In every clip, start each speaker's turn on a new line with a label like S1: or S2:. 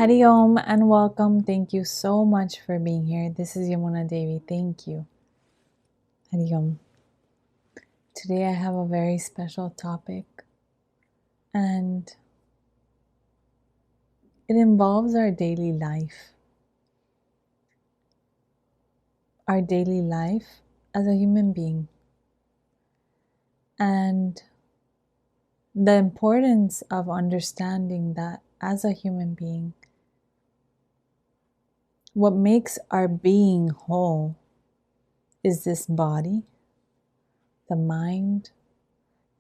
S1: Hari Om and welcome. Thank you so much for being here. This is Yamuna Devi. Thank you. Hari Om. Today I have a very special topic and it involves our daily life. Our daily life as a human being. And the importance of understanding that as a human being, what makes our being whole is this body, the mind,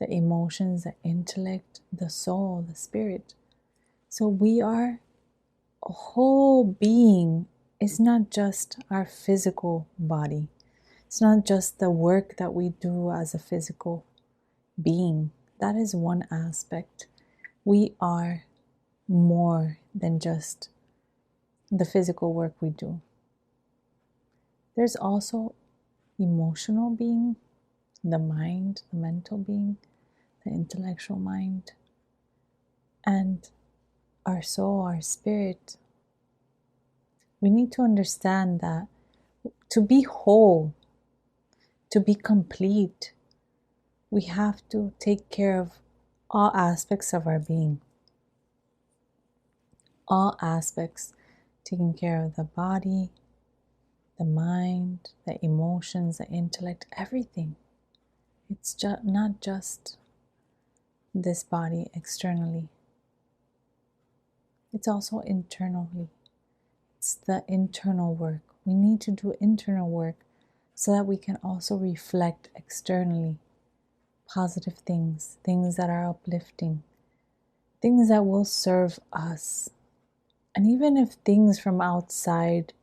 S1: the emotions, the intellect, the soul, the spirit. So we are a whole being. It's not just our physical body. It's not just the work that we do as a physical being. That is one aspect. We are more than just the physical work we do. There's also emotional being, the mind, the mental being, the intellectual mind, and our soul, our spirit. We need to understand that to be whole, to be complete, we have to take care of all aspects of our being. All aspects, taking care of the body, the mind, the emotions, the intellect, everything. It's not just this body externally. It's also internally. It's the internal work. We need to do internal work so that we can also reflect externally positive things, things that are uplifting, things that will serve us. And even if things from outside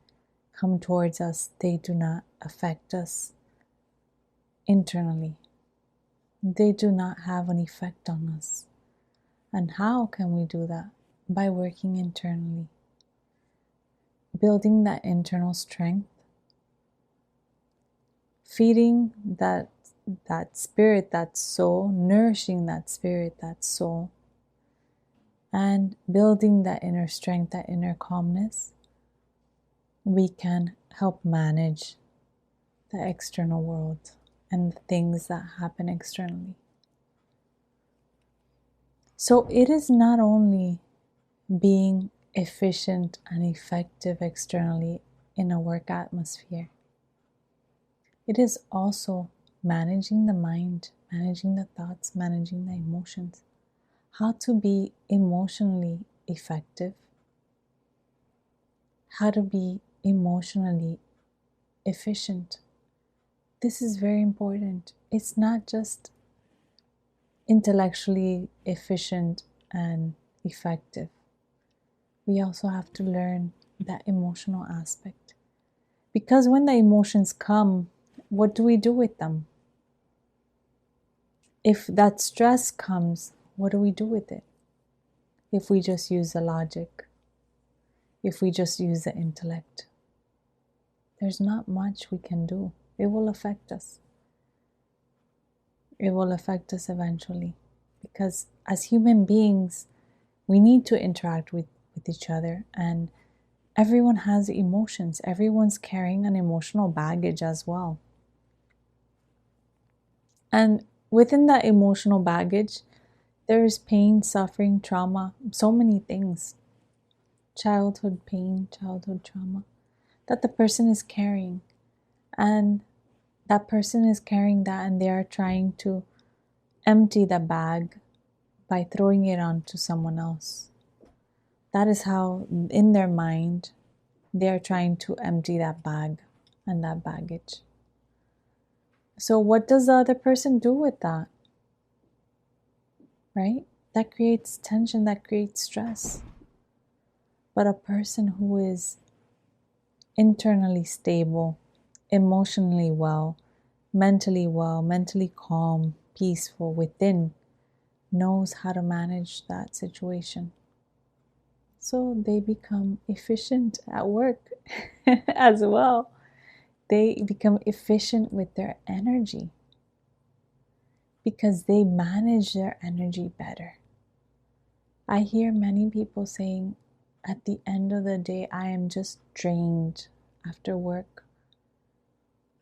S1: come towards us, they do not affect us internally. They do not have an effect on us. And how can we do that? By working internally. Building that internal strength. Feeding that spirit, that soul, nourishing that spirit, that soul. And building that inner strength, that inner calmness. We can help manage the external world and the things that happen externally. So it is not only being efficient and effective externally in a work atmosphere. It is also managing the mind, managing the thoughts, managing the emotions. How to be emotionally effective. How to be emotionally efficient. This is very important. It's not just intellectually efficient and effective. We also have to learn that emotional aspect. Because when the emotions come, what do we do with them? If that stress comes, what do we do with it? If we just use the logic, if we just use the intellect, there's not much we can do. It will affect us. It will affect us eventually. Because as human beings, we need to interact with each other, and everyone has emotions. Everyone's carrying an emotional baggage as well. And within that emotional baggage, there is pain, suffering, trauma, so many things. Childhood pain, childhood trauma that the person is carrying. And that person is carrying that, and they are trying to empty the bag by throwing it onto someone else. That is how, in their mind, they are trying to empty that bag and that baggage. So what does the other person do with that? Right? That creates tension, that creates stress. But a person who is internally stable, emotionally well, mentally calm, peaceful within, knows how to manage that situation. So they become efficient at work as well. They become efficient with their energy because they manage their energy better. I hear many people saying, at the end of the day, I am just drained after work.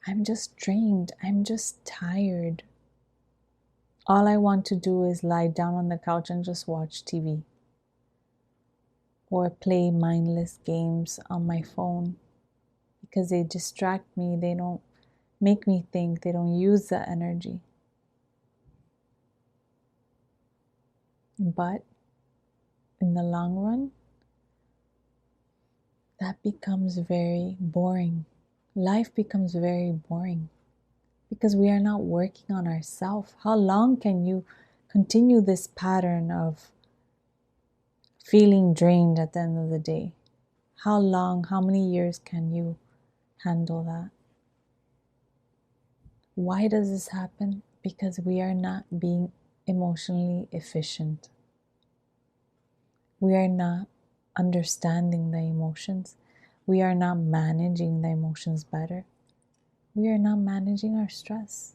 S1: I'm just drained. I'm just tired. All I want to do is lie down on the couch and just watch TV or play mindless games on my phone because they distract me. They don't make me think. They don't use the energy. But in the long run, that becomes very boring. Life becomes very boring because we are not working on ourselves. How long can you continue this pattern of feeling drained at the end of the day? How long, how many years can you handle that? Why does this happen? Because we are not being emotionally efficient. We are not understanding the emotions. We are not managing the emotions better. We are not managing our stress.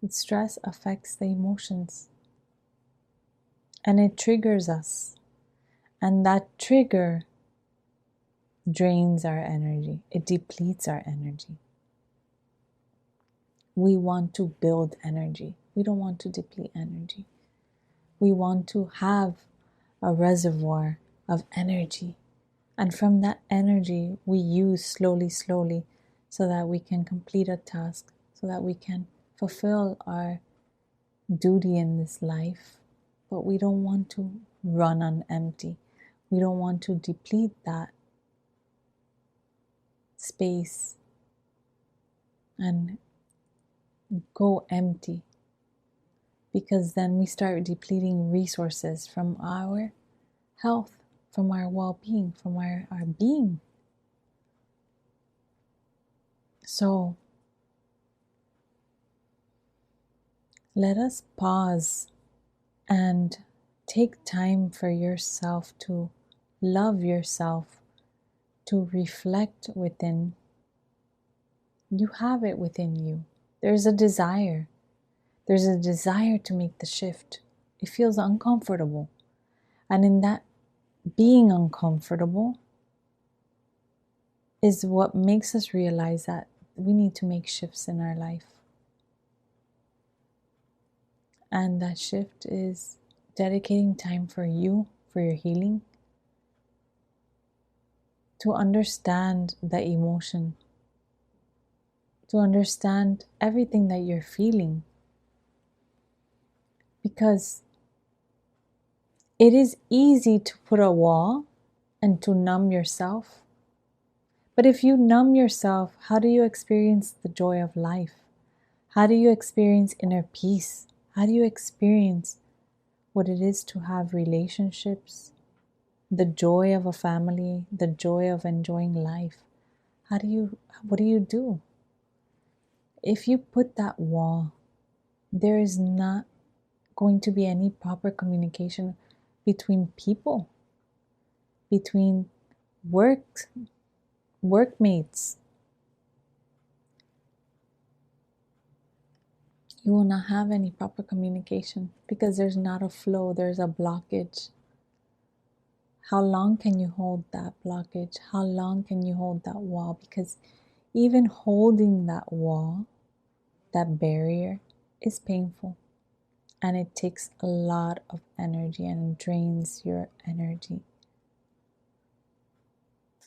S1: The stress affects the emotions and it triggers us. And that trigger drains our energy. It depletes our energy. We want to build energy. We don't want to deplete energy. We want to have a reservoir of energy. And from that energy, we use slowly, so that we can complete a task, so that we can fulfill our duty in this life. But we don't want to run on empty. We don't want to deplete that space and go empty, because then we start depleting resources from our health, from our well-being, from our being. So let us pause and take time for yourself to love yourself, to reflect within. You have it within you. There's a desire. There's a desire to make the shift. It feels uncomfortable. And in that being uncomfortable is what makes us realize that we need to make shifts in our life. And that shift is dedicating time for you, for your healing, to understand the emotion, to understand everything that you're feeling. Because it is easy to put a wall and to numb yourself. But if you numb yourself, how do you experience the joy of life? How do you experience inner peace? How do you experience what it is to have relationships, the joy of a family, the joy of enjoying life? What do you do? If you put that wall, there is not going to be any proper communication between people, between workmates. You will not have any proper communication because there's not a flow, there's a blockage. How long can you hold that blockage? How long can you hold that wall? Because even holding that wall, that barrier, is painful. And it takes a lot of energy and drains your energy.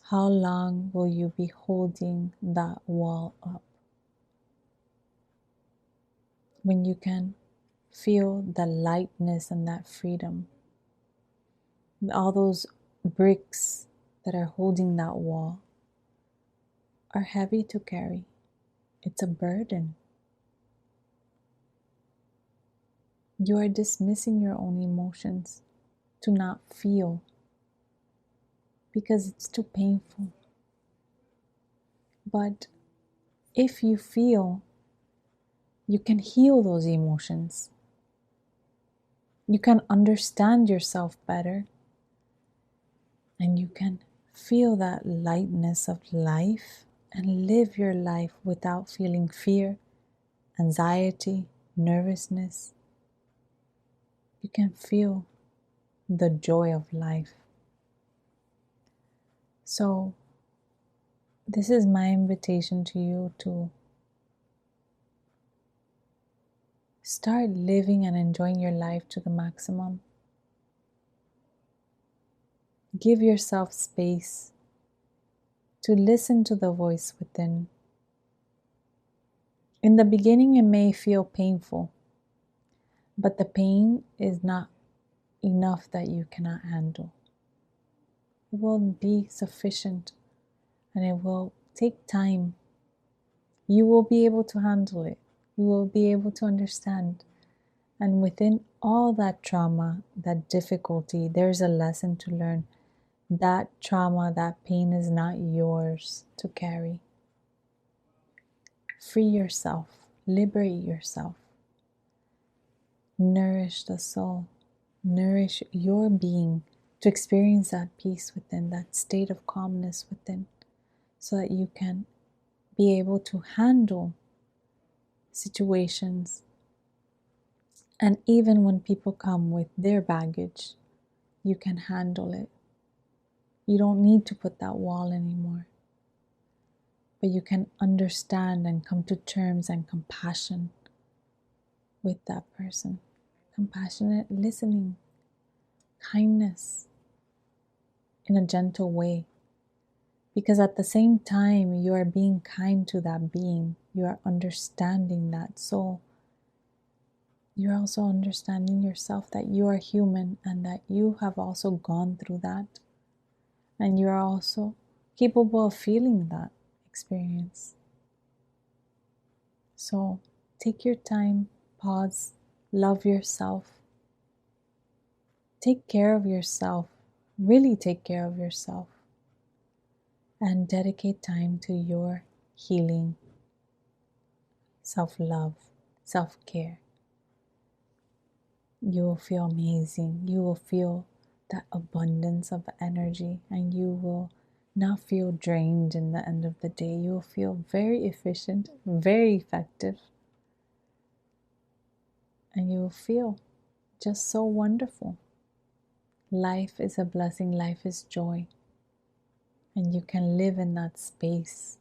S1: How long will you be holding that wall up? When you can feel the lightness and that freedom. All those bricks that are holding that wall are heavy to carry. It's a burden. You are dismissing your own emotions to not feel because it's too painful. But if you feel, you can heal those emotions. You can understand yourself better. And you can feel that lightness of life and live your life without feeling fear, anxiety, nervousness. You can feel the joy of life. So this is my invitation to you to start living and enjoying your life to the maximum. Give yourself space to listen to the voice within. In the beginning, it may feel painful, but the pain is not enough that you cannot handle. It will be sufficient and it will take time. You will be able to handle it. You will be able to understand. And within all that trauma, that difficulty, there's a lesson to learn. That trauma, that pain is not yours to carry. Free yourself, liberate yourself. Nourish the soul, nourish your being to experience that peace within, that state of calmness within, so that you can be able to handle situations. And even when people come with their baggage, you can handle it. You don't need to put that wall anymore. But you can understand and come to terms and compassion with that person. Compassionate listening, kindness in a gentle way. Because at the same time you are being kind to that being, you are understanding that soul. You're also understanding yourself, that you are human and that you have also gone through that. And you are also capable of feeling that experience. So take your time, pause, love yourself. Take care of yourself, really take care of yourself. And dedicate time to your healing, self-love, self-care. You will feel amazing. You will feel that abundance of energy and you will not feel drained in the end of the day. You will feel very efficient, very effective. And you will feel just so wonderful. Life is a blessing. Life is joy. And you can live in that space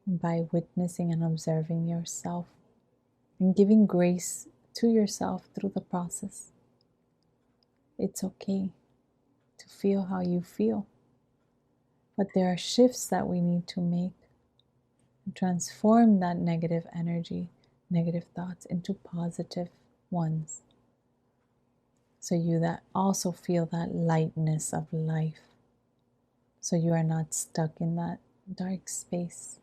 S1: by witnessing and observing yourself and giving grace to yourself through the process. It's okay to feel how you feel, but there are shifts that we need to make and transform that negative energy, negative thoughts into positive ones. So you that also feel that lightness of life. So you are not stuck in that dark space.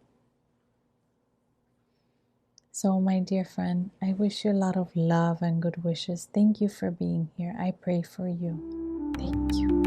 S1: So my dear friend, I wish you a lot of love and good wishes. Thank you for being here. I pray for you. Thank you.